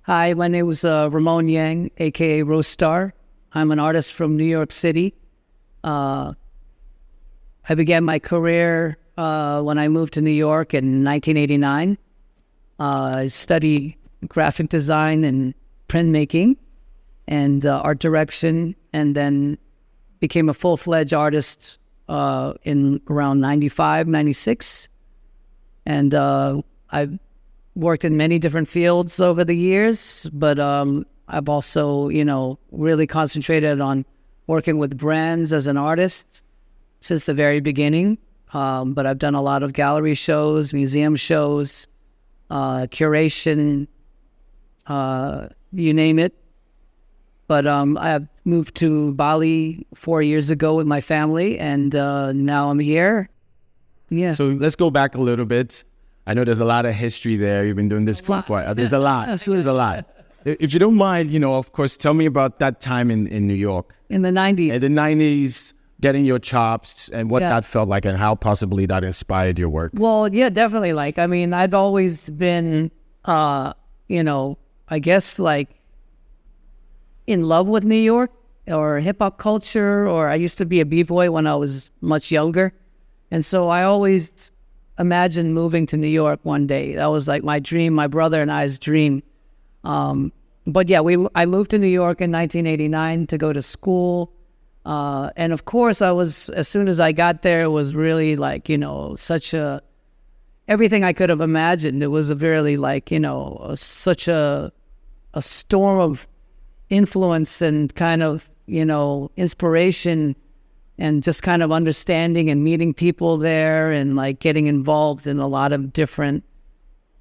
Hi, my name is Ramon Yang, aka Rose Star. I'm an artist from New York City. I began my career when I moved to New York in 1989. I studied graphic design and printmaking and art direction, and then became a full-fledged artist in around 95, 96. And I've worked in many different fields over the years, but I've also, really concentrated on working with brands as an artist since the very beginning. But I've done a lot of gallery shows, museum shows, curation, you name it. But I moved to Bali 4 years ago with my family, and now I'm here. Yeah. So let's go back a little bit. I know there's a lot of history there. You've been doing this for quite. There's a lot. There's a lot. If you don't mind, of course, tell me about that time in New York. In the 90s. In the 90s, getting your chops and what that felt like and how possibly that inspired your work. Well, yeah, definitely. I've always been, I guess in love with New York or hip hop culture, or I used to be a b-boy when I was much younger. And so I always imagined moving to New York one day. That was like my dream, my brother and I's dream. But yeah, I moved to New York in 1989 to go to school. And of course as soon as I got there, it was really everything I could have imagined. It was a very such a storm of influence and kind of, inspiration, and just kind of understanding and meeting people there, and getting involved in a lot of different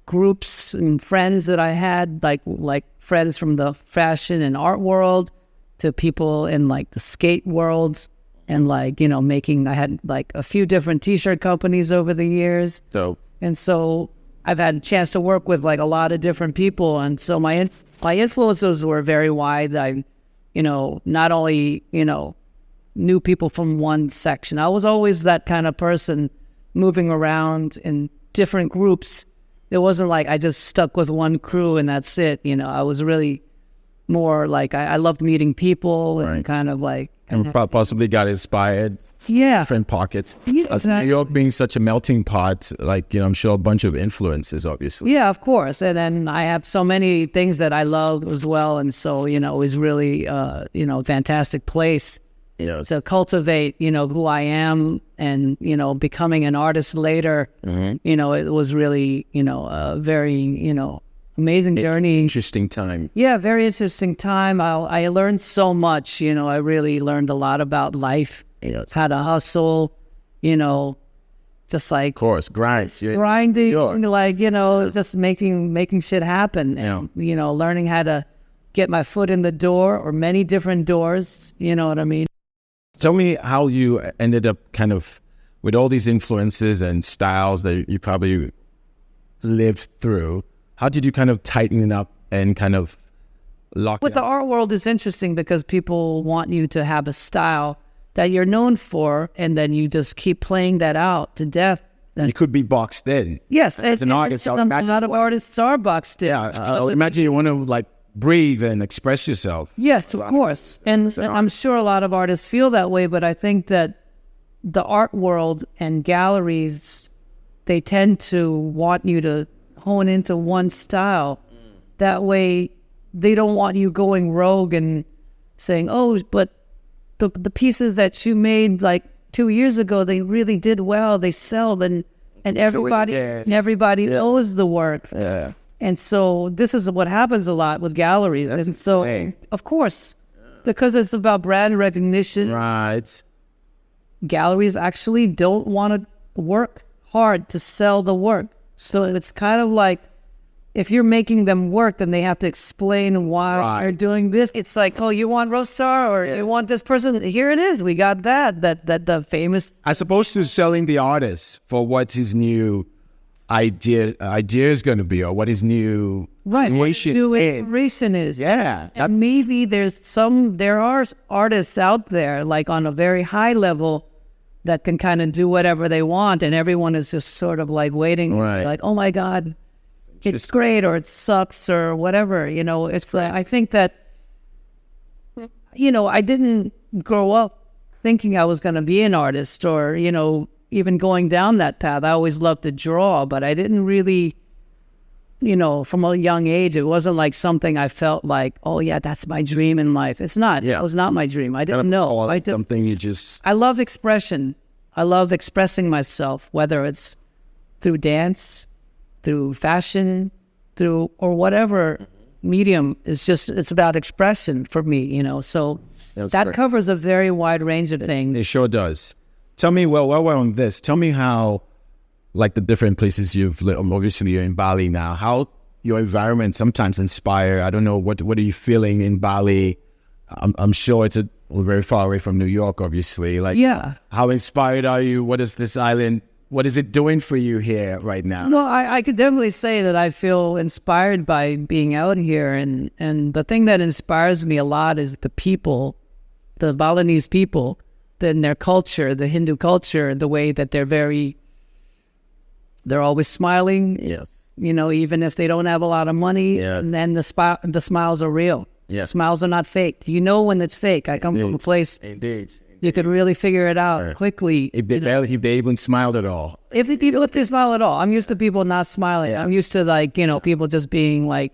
groups and friends that I had, like friends from the fashion and art world to people in the skate world, and I had a few different t-shirt companies over the years. And so I've had a chance to work with a lot of different people, and so my influences were very wide. I, not only, knew people from one section. I was always that kind of person moving around in different groups. It wasn't like I just stuck with one crew and that's it. I was really more I loved meeting people and kind of and possibly got inspired. Yeah. Different pockets. Yeah, exactly. New York being such a melting pot, I'm sure a bunch of influences, obviously. Yeah, of course. And then I have so many things that I love as well. And so, it was really, a fantastic place to cultivate, who I am, and, becoming an artist later. Mm-hmm. It was really, a very, amazing journey. Interesting time. Yeah, very interesting time. I learned so much. I really learned a lot about life, how to hustle, just of course, grinding, just making shit happen. And, learning how to get my foot in the door, or many different doors. You know what I mean? Tell me how you ended up kind of with all these influences and styles that you probably lived through. How did you kind of tighten it up and kind of lock With it the up? art world, it's interesting because people want you to have a style that you're known for, and then you just keep playing that out to death. You could be boxed in. Yes. As an artist. A lot of artists are boxed in. Yeah, I would imagine you want to breathe and express yourself. Yes, of course. And I'm sure a lot of artists feel that way, but I think that the art world and galleries, they tend to want you to hone into one style. That way they don't want you going rogue and saying, oh, but the pieces that you made 2 years ago, they really did well, they sell, and everybody knows the work. Yeah. And so this is what happens a lot with galleries. That's and so insane. Of course, because it's about brand recognition. Right. Galleries actually don't want to work hard to sell the work. So it's kind of if you're making them work, then they have to explain why they're doing this. It's oh, you want Rose Star, or you want this person? Here it is. We got that the famous. As opposed to selling the artist for what his new idea is going to be, or what his new inspiration is. Yeah. And maybe there are artists out there on a very high level that can kind of do whatever they want, and everyone is just sort of waiting, oh my God, it's great or it sucks or whatever. You know, it's like, I think that, you know, I didn't grow up thinking I was going to be an artist or, you know, even going down that path. I always loved to draw, but I didn't really, you know, from a young age, it wasn't like something I felt like, oh yeah, that's my dream in life. It's not. Yeah. It was not my dream. I didn't know. I just, something you just I love expression. I love expressing myself, whether it's through dance, through fashion, through or whatever medium. It's about expression for me, you know. So That's that great. covers a very wide range of things. It sure does. Tell me, well, while we're on this, tell me how, like the different places you've lived, obviously you're in Bali now, how your environment sometimes inspire, I don't know, what are you feeling in Bali? I'm sure it's very far away from New York, obviously. Like, Yeah. how inspired are you? What is this island, what is it doing for you here right now? No, I could definitely say that I feel inspired by being out here. And the thing that inspires me a lot is the people, the Balinese people, then their culture, the Hindu culture, the way that they're always smiling, Yes. you know, even if they don't have a lot of money. Yes. And then the smiles are real. Yes. Smiles are not fake. You know when it's fake. I come from a Indeed. place Indeed. you could really figure it out quickly. If they even smiled at all. If they smile at all. I'm used to people not smiling. Yeah. I'm used to, like, you know, people just being like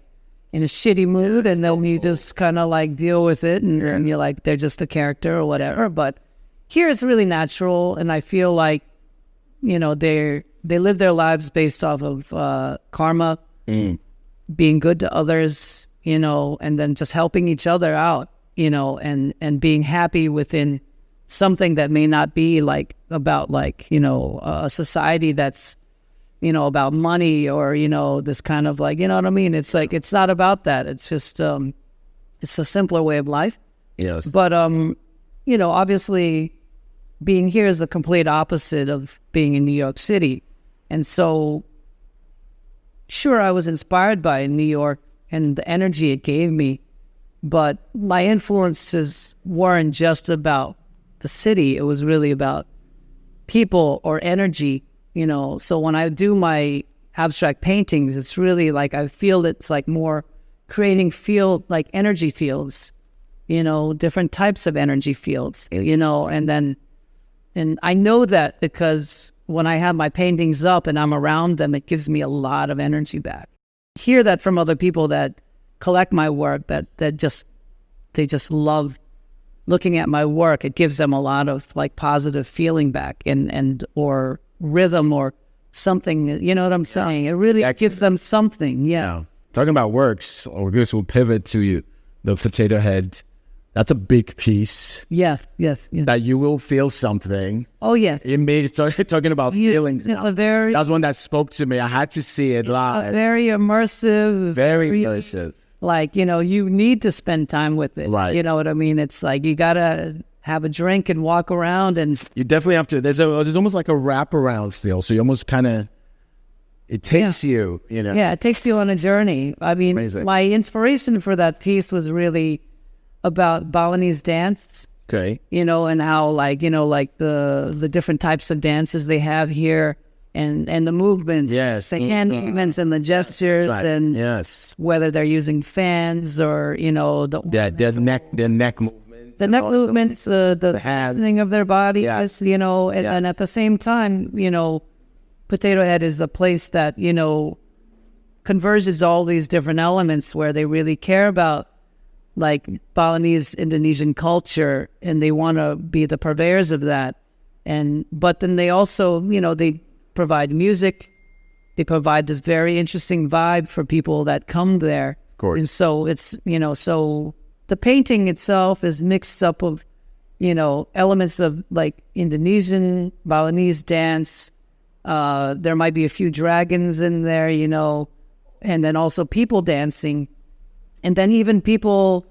in a shitty mood, and then you just kind of like deal with it, and you're like, they're just a character or whatever. But here it's really natural, and I feel like, you know, they live their lives based off of karma, being good to others, you know, and then just helping each other out, you know, and being happy within something that may not be like about, like, you know, a society that's, you know, about money or, you know, this kind of like, you know what I mean? It's like, it's not about that. It's just, it's a simpler way of life. Yes. But, you know, obviously being here is the complete opposite of being in New York City. And so, sure, I was inspired by New York and the energy it gave me, but my influences weren't just about the city. It was really about people or energy, you know. So when I do my abstract paintings, it's really like, I feel it's like more creating like energy fields, you know, different types of energy fields, you know, and I know that because when I have my paintings up and I'm around them, it gives me a lot of energy back. Hear that from other people that collect my work, that they just love looking at my work. It gives them a lot of like positive feeling back and or rhythm or something, you know what I'm saying? It really gives them something. Yeah. Talking about works, or I guess we'll pivot to you, the Potato Head. That's a big piece Yes. that you will feel something. Oh, yes. It made talking about feelings. It's a very, That's one that spoke to me. I had to see it live. very immersive. Very immersive. Like, you know, you need to spend time with it. Right. You know what I mean? It's like, you got to have a drink and walk around and... You definitely have to. There's almost like a wraparound feel. So you almost kind of, it takes you, you know. Yeah, it takes you on a journey. I mean, amazing. my inspiration for that piece was really about Balinese dance, Okay. you know, and how, like, you know, like the different types of dances they have here and the movements, Yes. the hand movements and the gestures, Right. and Yes. whether they're using fans or, you know, Their neck movements. the neck movements, the hands. thing of their body, Yes. you know, and Yes. at the same time, you know, Potato Head is a place that, you know, converges all these different elements where they really care about, like, Balinese Indonesian culture, and they want to be the purveyors of that. But then they also, you know, they provide music. They provide this very interesting vibe for people that come there. Of course. And so it's, you know, so the painting itself is mixed up of, you know, elements of like Indonesian, Balinese dance. There might be a few dragons in there, you know, and then also people dancing. And then even people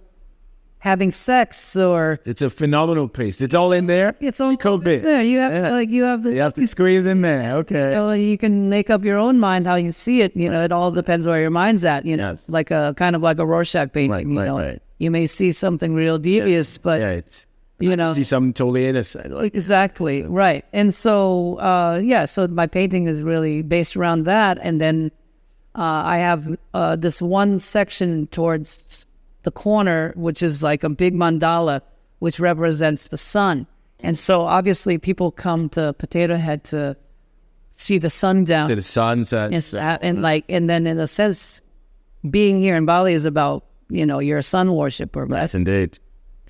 having sex, or It's a phenomenal piece. It's all in there. it's all Cool bit. there. You have Yeah. like you have the You have to squeeze in there. Okay. you know, you can make up your own mind how you see it. You know, it all depends where your mind's at. You know, Yes. like a kind of like a Rorschach painting. Right, you right, know, right. you may see something real devious, but Yeah, it's you know, see something totally innocent. Like, exactly right. And so, yeah, so my painting is really based around that, and then I have this one section towards the corner, which is like a big mandala, which represents the sun. And so obviously people come to Potato Head to see the sun down. To the sunset. And then in a sense, being here in Bali is about, you're a sun worshiper, right? Yes, indeed.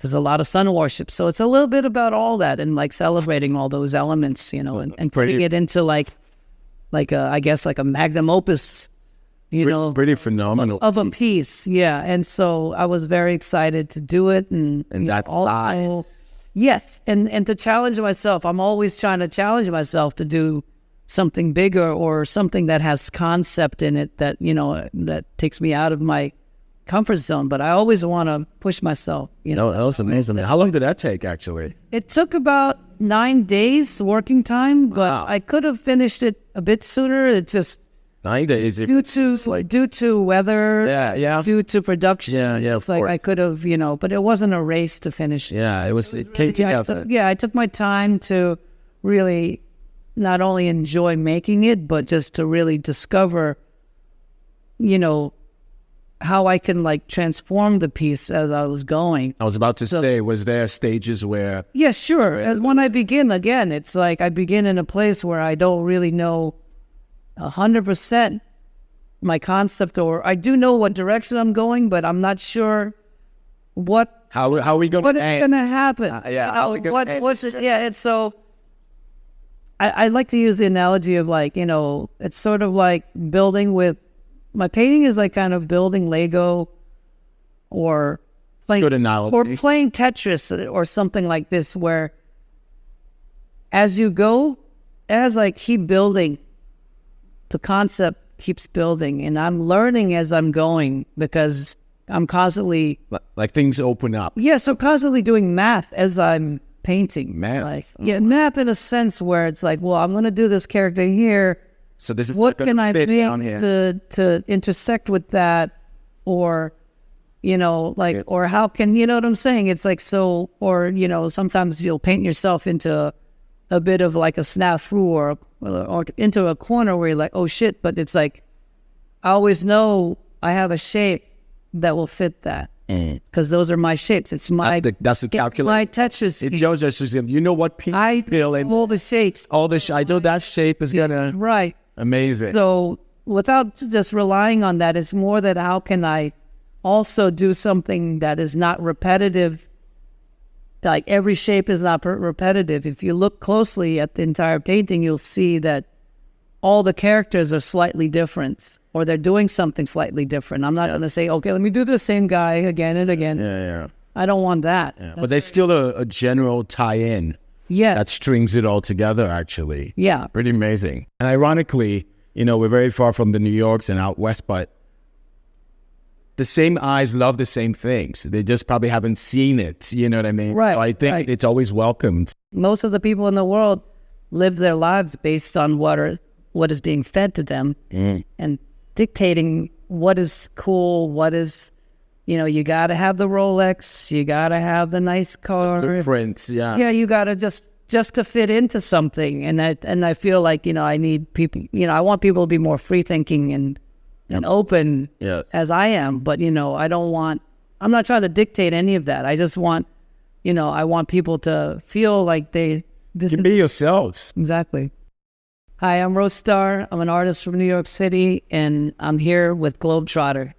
There's a lot of sun worship. So it's a little bit about all that and like celebrating all those elements, and putting it into like I guess like a magnum opus, pretty phenomenal of a piece. Yeah. And so I was very excited to do it. And that size. Yes. And to challenge myself. I'm always trying to challenge myself to do something bigger or something that has concept in it that, that takes me out of my comfort zone. But I always want to push myself. That was amazing. How long did that take, actually? It took about 9 days working time, but Wow. I could have finished it a bit sooner. It just 9 days. due to weather, Yeah. due to production. Yeah, of It's like course. I could have, but it wasn't a race to finish. Yeah, it came together. I took my time to really not only enjoy making it, but just to really discover, how I can like transform the piece as I was going. I was about to say, was there stages where... Yeah, sure. As when I begin, again, it's like I begin in a place where I don't really know 100% my concept, or I do know what direction I'm going, but I'm not sure what How are we going is to going to happen. how we gonna end what's it? Yeah, it's so. I like to use the analogy of like, it's sort of like building with. My painting is like kind of building Lego, or playing Good analogy. or playing Tetris or something like this, where as you go, as I keep building, the concept keeps building, and I'm learning as I'm going because I'm constantly Like things open up. Yes, I'm constantly doing math as I'm painting. Math? Math in a sense where it's like, well, I'm going to do this character here. So this is What not gonna can I fit make down here. to intersect with that, or or how can what I'm saying? It's like so, or sometimes you'll paint yourself into a bit of like a snafu or into a corner where you're like, oh shit, but it's like I always know I have a shape that will fit that because those are my shapes. It's my That's the it's calculation. my Tetris. It shows us, what people I feel and all the shapes. all this. I know that shape is gonna Right. amazing. So without just relying on that, it's more that how can I also do something that is not repetitive? Like every shape is not repetitive. If you look closely at the entire painting, you'll see that all the characters are slightly different, or they're doing something slightly different. I'm not going to say, okay, let me do the same guy again and again. Yeah. I don't want that. But there's still a general tie-in Yes. that strings it all together, actually. Yeah. Pretty amazing. And ironically, we're very far from the New Yorks and out west, but the same eyes love the same things. They just probably haven't seen it. You know what I mean? Right, So I think right. it's always welcomed. Most of the people in the world live their lives based on what is being fed to them and dictating what is cool, what is, you got to have the Rolex, you got to have the nice car. Blueprints, yeah. Yeah, you got to just to fit into something. And I feel like, I need people, I want people to be more free thinking and open Yes. as I am. But, I'm not trying to dictate any of that. I just want, I want people to feel like this You be yourselves. Exactly. Hi, I'm Rose Star. I'm an artist from New York City, and I'm here with Globetrotter.